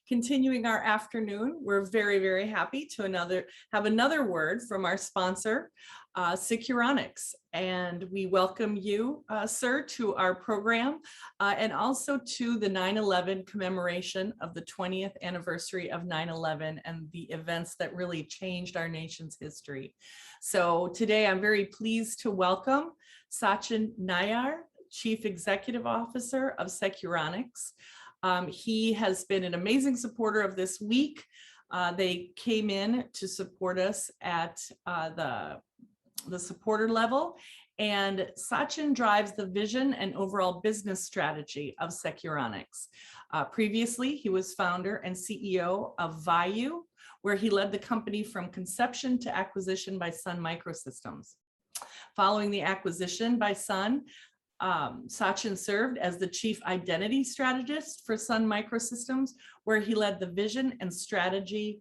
continuing our afternoon, we're very, very happy to have another word from our sponsor, Securonix. And we welcome you, sir, to our program and also to the 9/11 commemoration of the 20th anniversary of 9/11 and the events that really changed our nation's history. So today I'm very pleased to welcome Sachin Nair, Chief Executive Officer of Securonix. He has been an amazing supporter of this week. They came in to support us at the supporter level, and Sachin drives the vision and overall business strategy of Securonix. Previously, he was founder and CEO of Vayu, where he led the company from conception to acquisition by Sun Microsystems. Following the acquisition by Sun, Sachin served as the Chief Identity Strategist for Sun Microsystems, where he led the vision and strategy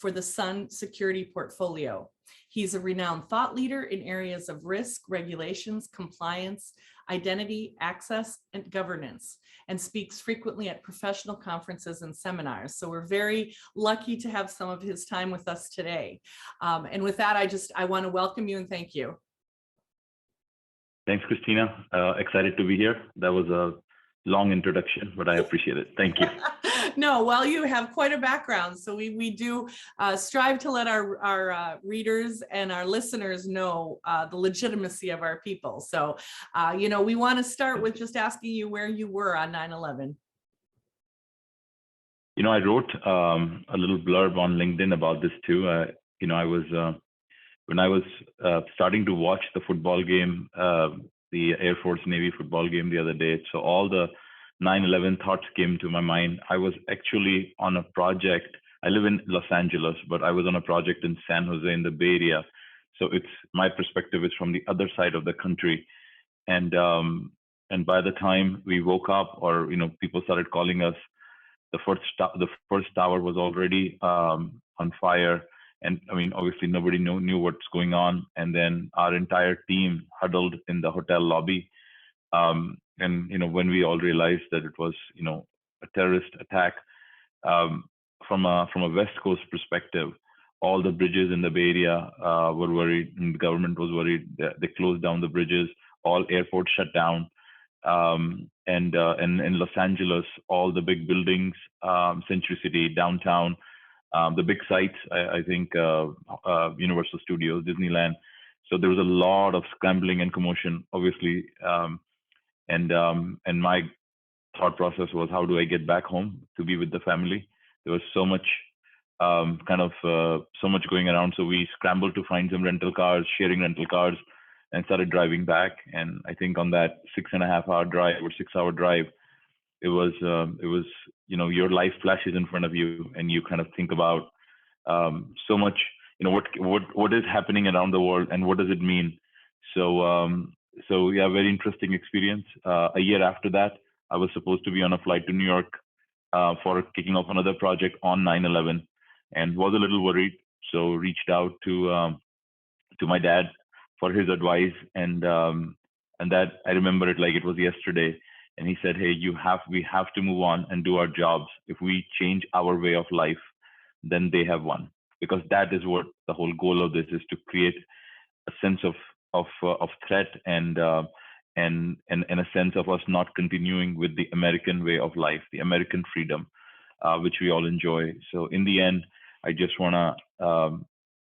for the Sun security portfolio. He's a renowned thought leader in areas of risk, regulations, compliance, identity, access, and governance, and speaks frequently at professional conferences and seminars. So we're very lucky to have some of his time with us today. And with that, I want to welcome you and thank you. Thanks, Christina. Excited to be here. That was a long introduction, but I appreciate it. Thank you. No, well, you have quite a background. So we do strive to let our readers and our listeners know the legitimacy of our people. So, we want to start with just asking you where you were on 9/11. I wrote a little blurb on LinkedIn about this too. When I was starting to watch the football game, the Air Force Navy football game the other day, so all the 9/11 thoughts came to my mind. I was actually on a project. I live in Los Angeles, but I was on a project in San Jose in the Bay Area. So my perspective is from the other side of the country. And by the time we woke up, or people started calling us, the first tower was already on fire. And I mean, obviously nobody knew what's going on. And then our entire team huddled in the hotel lobby. And when we all realized that it was, a terrorist attack, from a West Coast perspective, all the bridges in the Bay Area were worried, and the government was worried. They closed down the bridges. All airports shut down. And in Los Angeles, all the big buildings, Century City, downtown, the big sites, I think Universal Studios, Disneyland. So there was a lot of scrambling and commotion, obviously. And my thought process was, how do I get back home to be with the family? There was so much, so much going around. So we scrambled to find some rental cars, sharing rental cars, and started driving back. And I think on that 6.5-hour drive or 6-hour drive, it was your life flashes in front of you, and you kind of think about so much, what is happening around the world and what does it mean. So yeah, very interesting experience. A year after that, I was supposed to be on a flight to New York for kicking off another project on 9/11, and was a little worried. So reached out to my dad for his advice, and that I remember it like it was yesterday. And he said, hey, we have to move on and do our jobs. If we change our way of life, then they have won. Because that is what the whole goal of this is, to create a sense of threat and a sense of us not continuing with the American way of life, the American freedom, which we all enjoy. So in the end, I just want to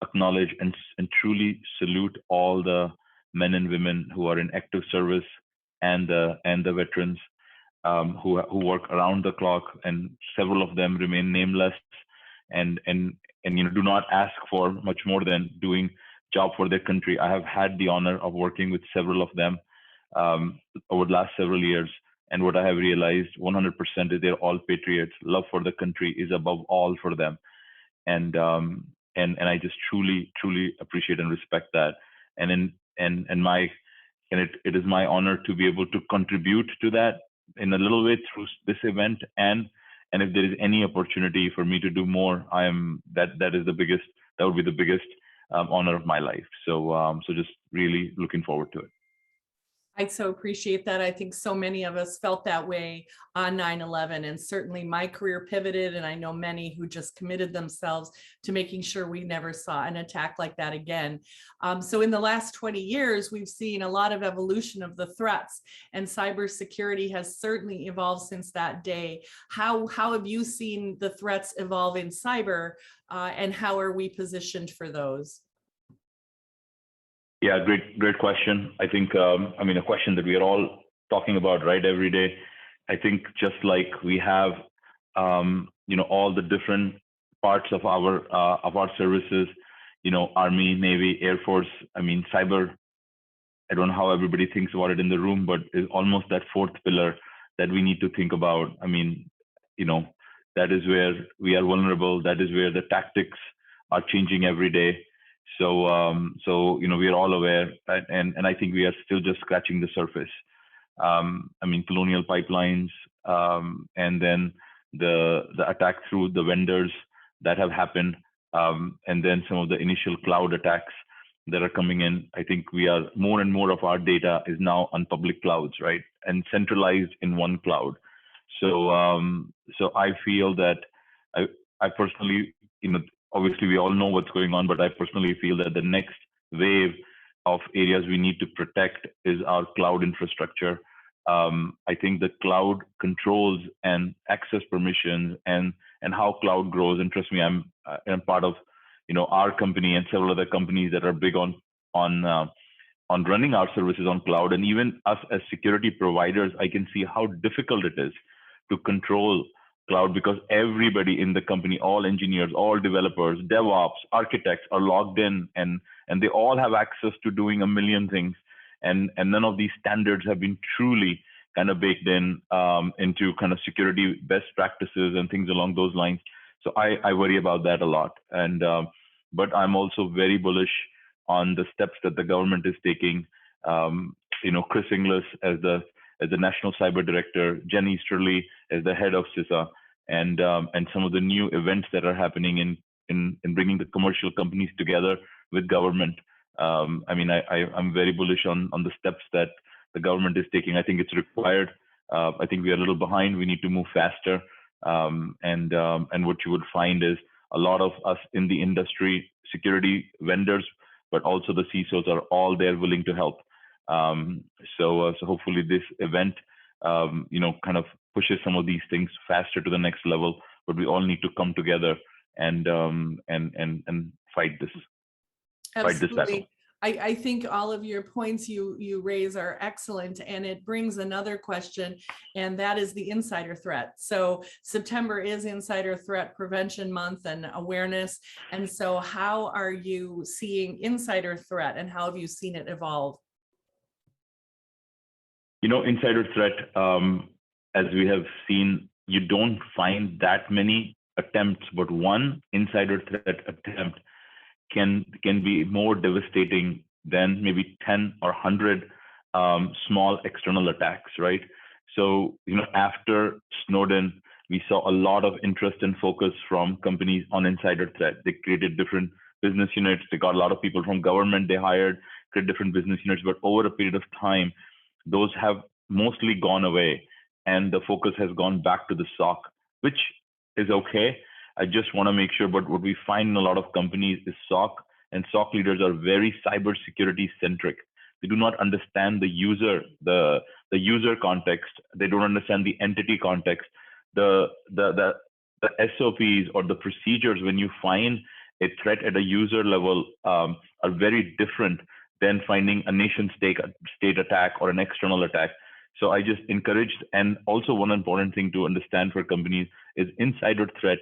acknowledge and truly salute all the men and women who are in active service, and the veterans who work around the clock, and several of them remain nameless, and do not ask for much more than doing job for their country. I have had the honor of working with several of them over the last several years, and what I have realized 100% is they're all patriots. Love for the country is above all for them, and I just truly appreciate and respect that. It is my honor to be able to contribute to that in a little way through this event. And if there is any opportunity for me to do more, that would be the biggest honor of my life. So just really looking forward to it. I so appreciate that. I think so many of us felt that way on 9/11, and certainly my career pivoted, and I know many who just committed themselves to making sure we never saw an attack like that again. So in the last 20 years, we've seen a lot of evolution of the threats, and cybersecurity has certainly evolved since that day. How have you seen the threats evolve in cyber, and how are we positioned for those? Yeah, great question. I think, I mean, a question that we are all talking about, right, every day. I think just like we have, all the different parts of our services, Army, Navy, Air Force. I mean, cyber. I don't know how everybody thinks about it in the room, but it's almost that fourth pillar that we need to think about. I mean, you know, that is where we are vulnerable. That is where the tactics are changing every day. So we are all aware, right? And I think we are still just scratching the surface. I mean, colonial pipelines, and then the attack through the vendors that have happened, and then some of the initial cloud attacks that are coming in. I think we are more and more of our data is now on public clouds, right, and centralized in one cloud. So I feel that I personally, obviously we all know what's going on, but I personally feel that the next wave of areas we need to protect is our cloud infrastructure. I think the cloud controls and access permissions and how cloud grows. And trust me, I'm part of our company and several other companies that are big on running our services on cloud. And even us as security providers, I can see how difficult it is to control cloud because everybody in the company, all engineers, all developers, DevOps, architects are logged in and they all have access to doing a million things. And none of these standards have been truly kind of baked in into kind of security best practices and things along those lines. So I worry about that a lot. And but I'm also very bullish on the steps that the government is taking. Chris Inglis as the National Cyber Director, Jen Easterly as the head of CISA, and some of the new events that are happening in bringing the commercial companies together with government. I mean, I'm very bullish on the steps that the government is taking. I think it's required. I think we are a little behind. We need to move faster. And what you would find is a lot of us in the industry, security vendors, but also the CISOs are all there willing to help. So hopefully this event, kind of pushes some of these things faster to the next level. But we all need to come together and fight this. Fight this battle. Absolutely. I think all of your points you raise are excellent, and it brings another question, and that is the insider threat. So September is Insider Threat Prevention Month and awareness. And so how are you seeing insider threat, and how have you seen it evolve? Insider threat, as we have seen, you don't find that many attempts, but one insider threat attempt can be more devastating than maybe 10 or 100 small external attacks, right? So, after Snowden, we saw a lot of interest and focus from companies on insider threat. They created different business units. They got a lot of people from government they hired, created different business units. But over a period of time, those have mostly gone away, and the focus has gone back to the SOC, which is okay. I just want to make sure, but what we find in a lot of companies is SOC and SOC leaders are very cybersecurity centric. They do not understand the user context. They don't understand the entity context. The SOPs or the procedures when you find a threat at a user level are very different than finding a nation state attack or an external attack. So I just encouraged, and also one important thing to understand for companies is insider threat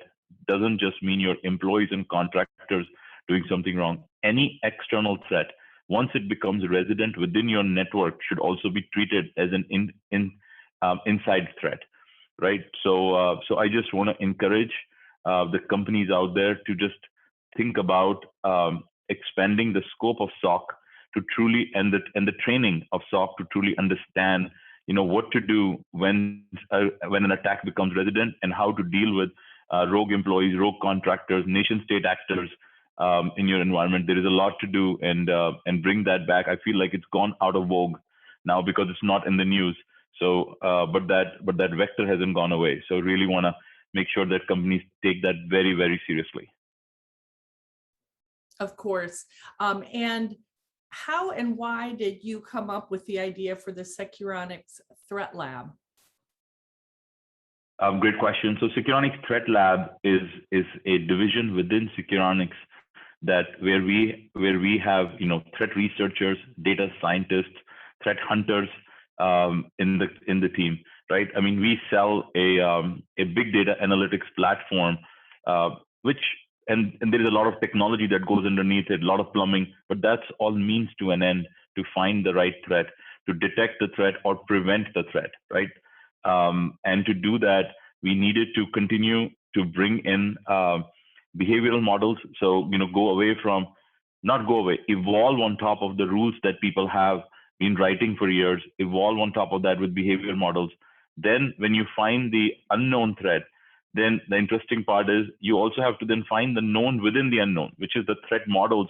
doesn't just mean your employees and contractors doing something wrong. Any external threat, once it becomes resident within your network, should also be treated as an inside threat, right? So I just want to encourage the companies out there to just think about expanding the scope of SOC to truly, and the training of SOC to truly understand, what to do when an attack becomes resident, and how to deal with rogue employees, rogue contractors, nation state actors in your environment. There is a lot to do, and bring that back. I feel like it's gone out of vogue now because it's not in the news. So, but that vector hasn't gone away. So really want to make sure that companies take that very, very seriously. Of course. And how and why did you come up with the idea for the Securonix Threat Lab? Great question. So Securonix Threat Lab is a division within Securonix that where we have threat researchers, data scientists, threat hunters in the team, right? I mean, we sell a big data analytics platform, which and there is a lot of technology that goes underneath it, a lot of plumbing, but that's all means to an end to find the right threat, to detect the threat or prevent the threat, right? And to do that, we needed to continue to bring in behavioral models. So, evolve on top of the rules that people have been writing for years, evolve on top of that with behavioral models. Then when you find the unknown threat, then the interesting part is you also have to then find the known within the unknown, which is the threat models,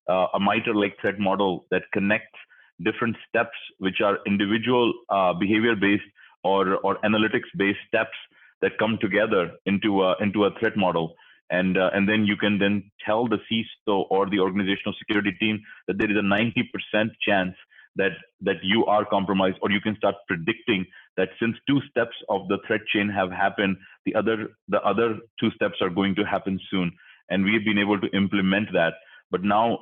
a MITRE-like threat model that connects different steps, which are individual behavior-based or analytics-based steps that come together into a threat model. And then you can then tell the CISO or the organizational security team that there is a 90% chance that you are compromised, or you can start predicting that since 2 steps of the threat chain have happened, the other 2 steps are going to happen soon. And we've been able to implement that. But now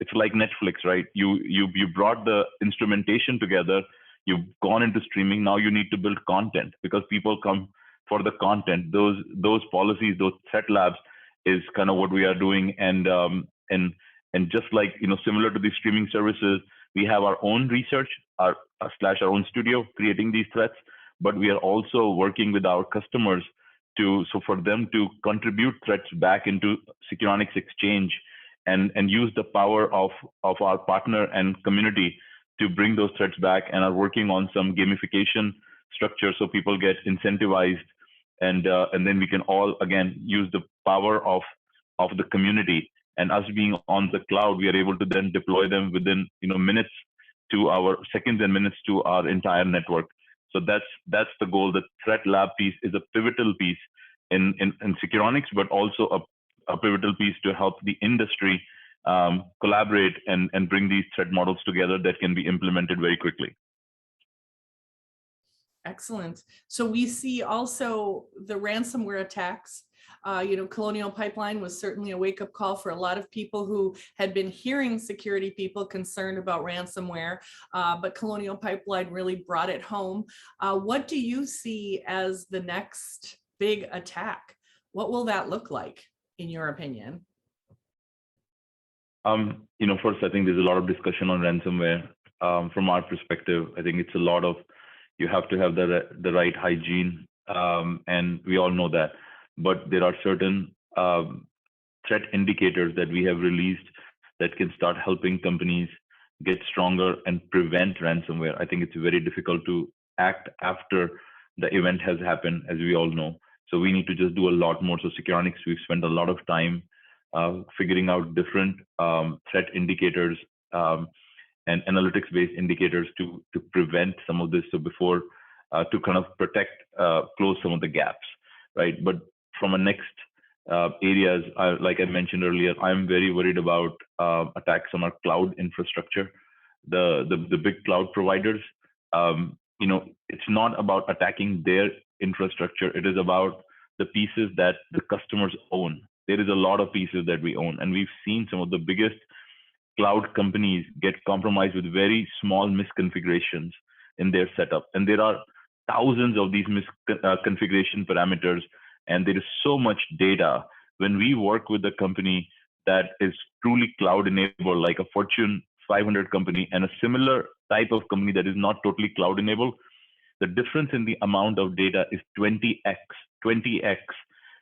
it's like Netflix, right? You brought the instrumentation together, you've gone into streaming. Now you need to build content because people come for the content. Those policies, those threat labs is kind of what we are doing. And just like similar to these streaming services, we have our own research, our own studio creating these threats, but we are also working with our customers for them to contribute threats back into Securonix Exchange and use the power of our partner and community to bring those threats back, and are working on some gamification structure so people get incentivized, and then we can all again use the power of the community. And us being on the cloud, we are able to then deploy them within minutes to our seconds and minutes to our entire network. So that's the goal. The threat lab piece is a pivotal piece in Securonix, but also a pivotal piece to help the industry collaborate and bring these threat models together that can be implemented very quickly. Excellent. So we see also the ransomware attacks. Colonial Pipeline was certainly a wake-up call for a lot of people who had been hearing security people concerned about ransomware, but Colonial Pipeline really brought it home. What do you see as the next big attack? What will that look like, in your opinion? First, I think there's a lot of discussion on ransomware. From our perspective, I think it's a lot of, you have to have the right hygiene, and we all know that. But there are certain threat indicators that we have released that can start helping companies get stronger and prevent ransomware. I think it's very difficult to act after the event has happened, as we all know. So we need to just do a lot more. So Securonix, we've spent a lot of time figuring out different threat indicators and analytics-based indicators to prevent some of this. So before, to kind of protect, close some of the gaps, right? But from a next areas, like I mentioned earlier, I'm very worried about attacks on our cloud infrastructure, the big cloud providers. It's not about attacking their infrastructure. It is about the pieces that the customers own. There is a lot of pieces that we own, and we've seen some of the biggest cloud companies get compromised with very small misconfigurations in their setup. And there are thousands of these misconfiguration parameters, and there is so much data. When we work with a company that is truly cloud enabled, like a Fortune 500 company, and a similar type of company that is not totally cloud enabled, the difference in the amount of data is 20x.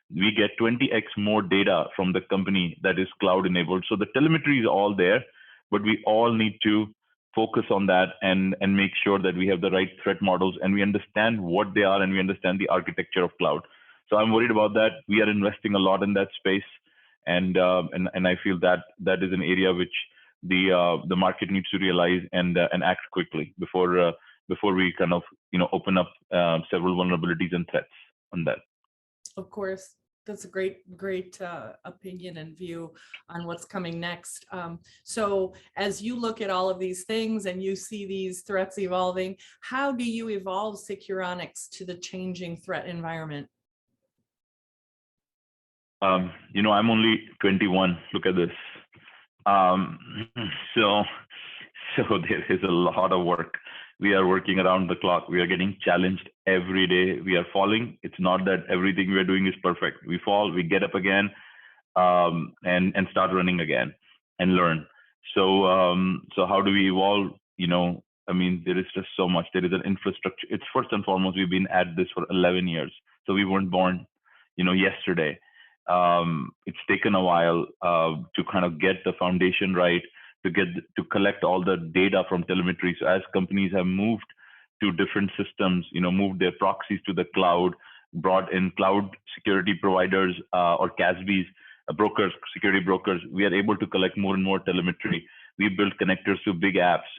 We get 20x more data from the company that is cloud enabled. So the telemetry is all there, but we all need to focus on that and make sure that we have the right threat models and we understand what they are and we understand the architecture of cloud. So I'm worried about that. We are investing a lot in that space, and I feel that that is an area which the market needs to realize and act quickly before we kind of open up several vulnerabilities and threats on that. Of course, that's a great opinion and view on what's coming next. So as you look at all of these things and you see these threats evolving, how do you evolve Securonix to the changing threat environment? I'm only 21. Look at this. So there is a lot of work. We are working around the clock. We are getting challenged every day. We are falling. It's not that everything we are doing is perfect. We fall, we get up again, and start running again and learn. So how do we evolve? I mean, there is just so much. There is an infrastructure. It's first and foremost, we've been at this for 11 years. So we weren't born, yesterday. It's taken a while to kind of get the foundation right, to collect all the data from telemetry. So as companies have moved to different systems, moved their proxies to the cloud, brought in cloud security providers or CASBs, brokers, security brokers, we are able to collect more and more telemetry. We build connectors to big apps,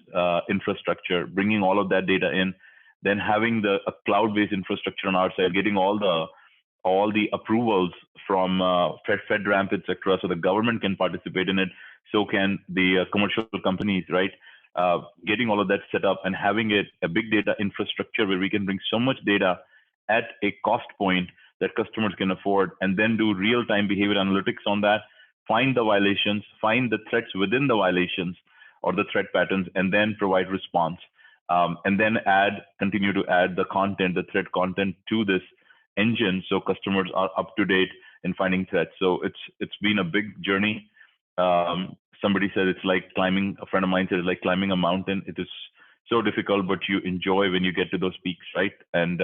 infrastructure, bringing all of that data in, then having a cloud-based infrastructure on our side, getting all the approvals from FedRAMP, etc., so the government can participate in it. So can the commercial companies, right? Getting all of that set up and having a big data infrastructure where we can bring so much data at a cost point that customers can afford, and then do real-time behavior analytics on that, find the violations, find the threats within the violations or the threat patterns, and then provide response. And then continue to add the content, the threat content to this engine, so customers are up to date in finding threats. So it's been a big journey. Somebody said it's like climbing. A friend of mine said it's like climbing a mountain. It is so difficult, but you enjoy when you get to those peaks, right? And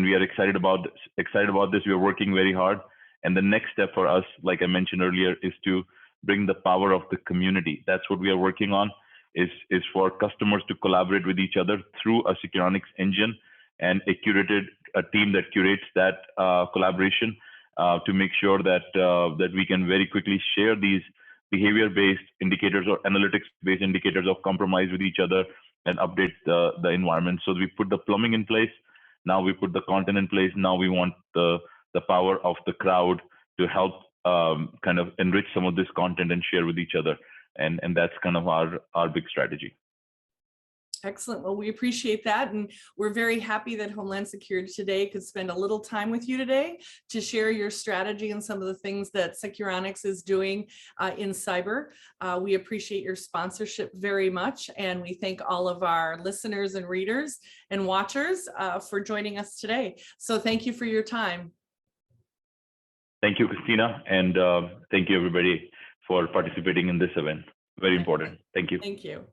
we are excited about this. We are working very hard. And the next step for us, like I mentioned earlier, is to bring the power of the community. That's what we are working on. Is for customers to collaborate with each other through a Securonix engine and a team that curates that collaboration to make sure that we can very quickly share these behavior-based indicators or analytics-based indicators of compromise with each other and update the environment. So we put the plumbing in place. Now we put the content in place. Now we want the power of the crowd to help kind of enrich some of this content and share with each other. And that's kind of our big strategy. Excellent. Well, we appreciate that. And we're very happy that Homeland Security Today could spend a little time with you today to share your strategy and some of the things that Securonix is doing in cyber. We appreciate your sponsorship very much. And we thank all of our listeners and readers and watchers for joining us today. So thank you for your time. Thank you, Christina. And thank you, everybody, for participating in this event. Very important. Thank you. Thank you.